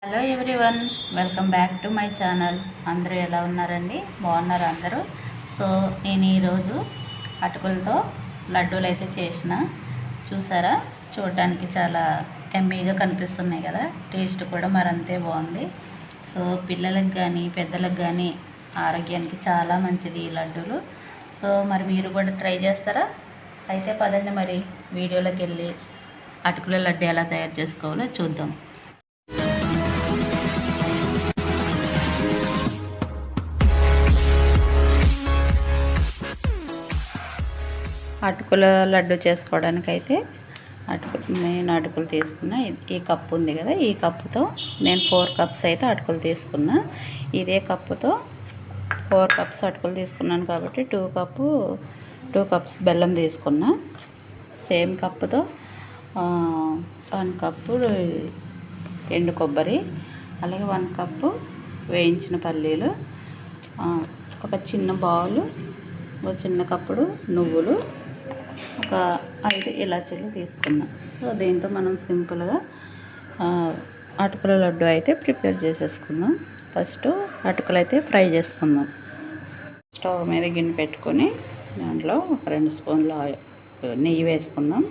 Hello everyone, welcome back to my channel. అందరూ ఎలా ఉన్నారండి? బాగున్నారు అందరూ. సో నేను ఈరోజు అటుకులతో లడ్డూలు అయితే చేసిన. చూసారా, చూడడానికి చాలా ఎమ్మీగా కనిపిస్తున్నాయి కదా. టేస్ట్ కూడా మరంతే బాగుంది. సో పిల్లలకు కానీ పెద్దలకు కానీ ఆరోగ్యానికి చాలా మంచిది ఈ లడ్డూలు. సో మరి మీరు కూడా ట్రై చేస్తారా? అయితే పదండి మరి వీడియోలోకి వెళ్ళి అటుకుల లడ్డు ఎలా తయారు చేసుకోవాలో చూద్దాం. అటుకుల లడ్డు చేసుకోవడానికి అయితే నేను అటుకులు తీసుకున్నా. ఈ కప్పు ఉంది కదా, ఈ కప్పుతో నేను 4 కప్స్ అయితే అటుకులు తీసుకున్నా. ఇదే కప్పుతో 4 కప్స్ అటుకులు తీసుకున్నాను కాబట్టి 2 కప్స్ బెల్లం తీసుకున్నా. సేమ్ కప్పుతో 1 కప్పు ఎండు కొబ్బరి, అలాగే 1 కప్పు వేయించిన పల్లీలు, ఒక చిన్న బౌలు, ఒక చిన్న కప్పుడు నువ్వులు, ఒక 5 ఇలాచీలు తీసుకున్నా. సో దీంతో మనం సింపుల్గా అటుకుల లడ్డు అయితే ప్రిపేర్ చేసేసుకుందాం. ఫస్ట్ అటుకులు అయితే ఫ్రై చేసుకుందాం. స్టవ్ మీద గిన్నె పెట్టుకొని దాంట్లో ఒక 2 స్పూన్ల నెయ్యి వేసుకుందాం.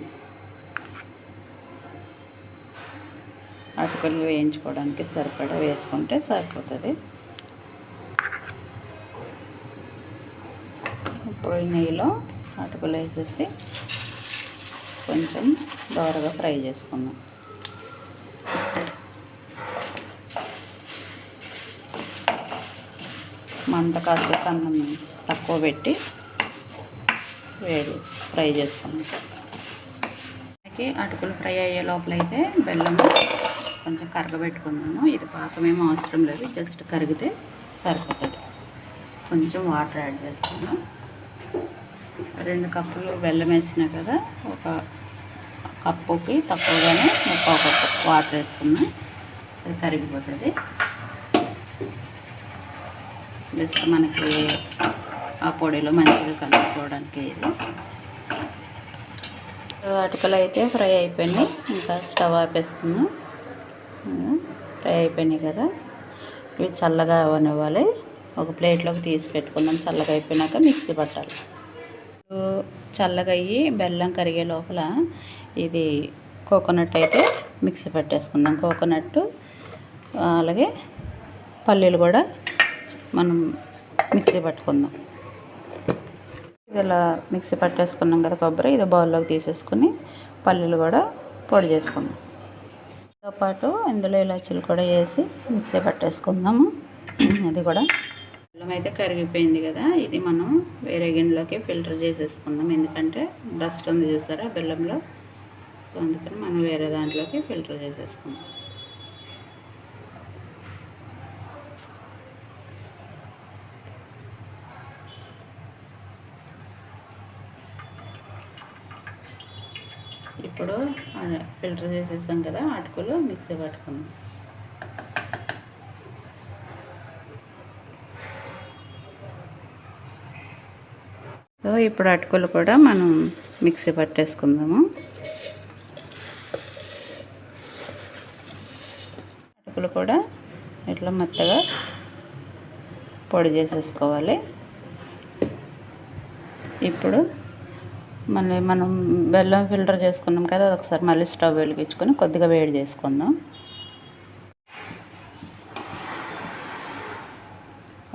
అటుకులు వేయించుకోవడానికి సరిపడా వేసుకుంటే సరిపోతుంది. ఇప్పుడు నెయ్యిలో అటుకులు వేసేసి కొంచెం దోరగా ఫ్రై చేసుకుందాం. మంట కాస్త సన్నం తక్కువ పెట్టి ఫ్రై చేసుకుందాం. అలాగే అటుకులు ఫ్రై అయ్యే లోపలైతే బెల్లం కొంచెం కరగబెట్టుకుందాము. ఇది పాకమేమో అవసరం లేదు, జస్ట్ కరిగితే సరిపోతుంది. కొంచెం వాటర్ యాడ్ చేసుకుందాం. 2 కప్పులు బెల్లం వేసినా కదా, ఒక కప్పుకి తక్కువగానే 1 కప్పు వాటర్ వేసుకున్నా. అది కరిగిపోతుంది. జస్ట్ మనకి ఆ పొడిలో మంచిగా కలుసుకోవడానికి ఇది. అటుకులు అయితే ఫ్రై అయిపోయినాయి. ఇంకా స్టవ్ ఆపేసుకున్నాం. ఫ్రై అయిపోయినాయి కదా, ఇవి చల్లగా అవనివ్వాలి. ఒక ప్లేట్లోకి తీసి పెట్టుకుందాం. చల్లగా అయిపోయినాక మిక్సీ పట్టాలి. చల్లగా అయ్యి బెల్లం కరిగే లోపల ఇది కోకోనట్ అయితే మిక్సీ పట్టేసుకుందాం. కోకోనట్ అలాగే పల్లీలు కూడా మనం మిక్సీ పట్టుకుందాం. ఇది ఇలా మిక్సీ పట్టేసుకున్నాం కదా కొబ్బరి, ఇది బౌల్లోకి తీసేసుకుని పల్లీలు కూడా పొడి చేసుకుందాం. దాంతో పాటు ఇందులో ఇలాచీలు కూడా వేసి మిక్సీ పట్టేసుకుందాము. అది కూడా బెల్లం అయితే కరిగిపోయింది కదా, ఇది మనం వేరే గిన్నెలోకి ఫిల్టర్ చేసేసుకుందాం. ఎందుకంటే డస్ట్ ఉంది చూసారా బెల్లంలో. సో అందుకని మనం వేరే దాంట్లోకి ఫిల్టర్ చేసేసుకుందాం. ఇప్పుడు ఫిల్టర్ చేసేసాం కదా, అటుకులు మిక్సీ పట్టుకుందాం. సో ఇప్పుడు అటుకులు కూడా మనం మిక్సీ పట్టేసుకుందాము. అటుకులు కూడా ఇట్లా మెత్తగా పొడి చేసేసుకోవాలి. ఇప్పుడు మనం బెల్లం ఫిల్టర్ చేసుకున్నాం కదా, ఒకసారి మళ్ళీ స్టవ్ వెలిగించుకొని కొద్దిగా వేడి చేసుకుందాం.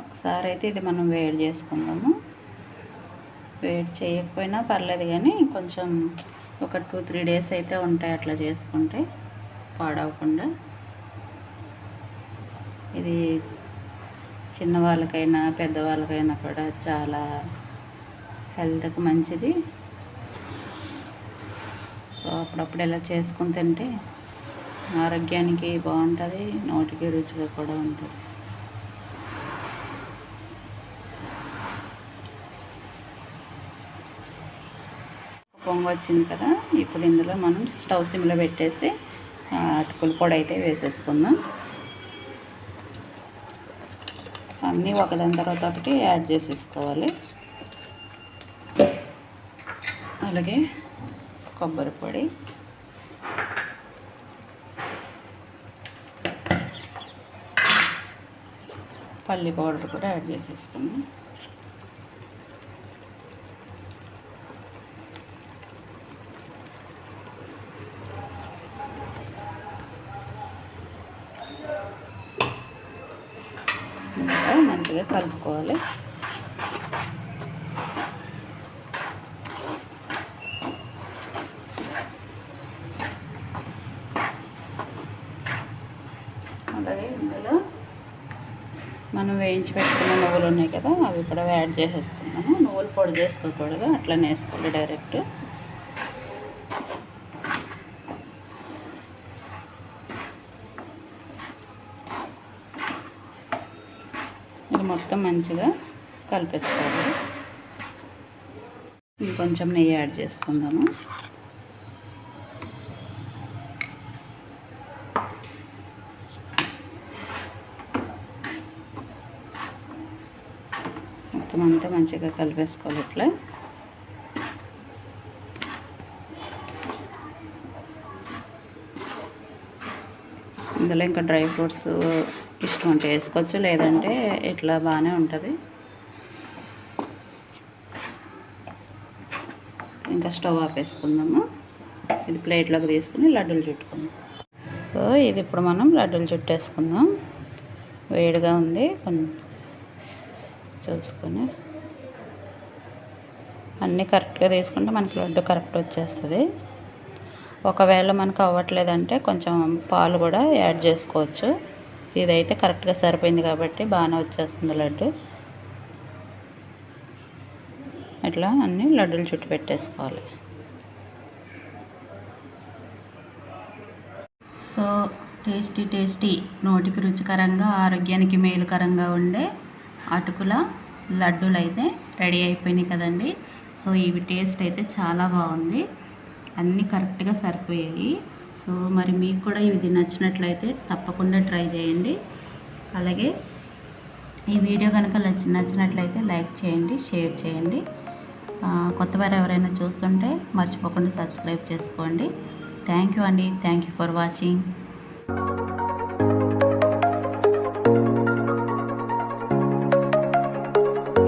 ఒకసారి అయితే ఇది మనం వేడి చేసుకుందాము. వేడి చేయకపోయినా పర్లేదు, కానీ కొంచెం ఒక 2-3 డేస్ అయితే ఉంటాయి అట్లా చేసుకుంటే పాడవకుండా. ఇది చిన్నవాళ్ళకైనా పెద్దవాళ్ళకైనా కూడా చాలా హెల్త్కి మంచిది. సో అప్పుడప్పుడు ఇలా చేసుకుని తింటే ఆరోగ్యానికి బాగుంటుంది, నోటికి రుచిగా కూడా ఉంటుంది. పొంగు వచ్చింది కదా, ఇప్పుడు ఇందులో మనం స్టవ్ సిమ్లో పెట్టేసి అటుకుల పొడి అయితే వేసేసుకుందాం. అన్నీ ఒకదాని తర్వాత ఒకటి యాడ్ చేసేసుకోవాలి. అలాగే కొబ్బరి పొడి, పల్లి పౌడర్ కూడా యాడ్ చేసేసుకున్నాం. మంచిగా కలుపుకోవాలి. అలాగే ఇందులో మనం వేయించి పెట్టుకున్న నువ్వులు ఉన్నాయి కదా, అవి కూడా యాడ్ చేసేసుకున్నాము. నువ్వులు పొడి చేసుకోకూడదు, అట్లనే వేసుకోవాలి డైరెక్ట్. ఇది మొత్తం మంచిగా కలిపేసుకోవాలి. ఇంకొంచెం నెయ్యి యాడ్ చేసుకుందాము. మొత్తం అంతా మంచిగా కలిపేసుకోవాలి ఇట్లా. ఇందులో ఇంకా డ్రై ఫ్రూట్స్ ఇష్టం అంటే వేసుకోవచ్చు, లేదంటే ఇట్లా బాగానే ఉంటుంది. ఇంకా స్టవ్ ఆపేసుకుందాము. ఇది ప్లేట్లోకి తీసుకుని లడ్డూలు చుట్టుకుందాం. సో ఇది ఇప్పుడు మనం లడ్డూలు చుట్టేసుకుందాం. వేడిగా ఉంది, కొంచెం చూసుకొని అన్నీ కరెక్ట్గా తీసుకుంటే మనకి లడ్డు కరెక్ట్ వచ్చేస్తుంది. ఒకవేళ మనకు అవ్వట్లేదంటే కొంచెం పాలు కూడా యాడ్ చేసుకోవచ్చు. ఇదైతే కరెక్ట్గా సరిపోయింది కాబట్టి బాగానే వచ్చేస్తుంది లడ్డు. ఇట్లా అన్నీ లడ్డూలు చుట్టు పెట్టేసుకోవాలి. సో టేస్టీ నోటికి రుచికరంగా ఆరోగ్యానికి మేలుకరంగా ఉండే అటుకుల లడ్డూలు అయితే రెడీ అయిపోయినాయి కదండి. సో ఇవి టేస్ట్ అయితే చాలా బాగుంది, అన్నీ కరెక్ట్గా సరిపోయాయి. సో మరి మీకు కూడా ఇది నచ్చినట్లయితే తప్పకుండా ట్రై చేయండి. అలాగే ఈ వీడియో కనుక నచ్చినట్లయితే లైక్ చేయండి, షేర్ చేయండి. కొత్తవారు ఎవరైనా చూస్తుంటే మర్చిపోకుండా సబ్స్క్రైబ్ చేసుకోండి. థ్యాంక్ యూ అండి. Thank you for watching.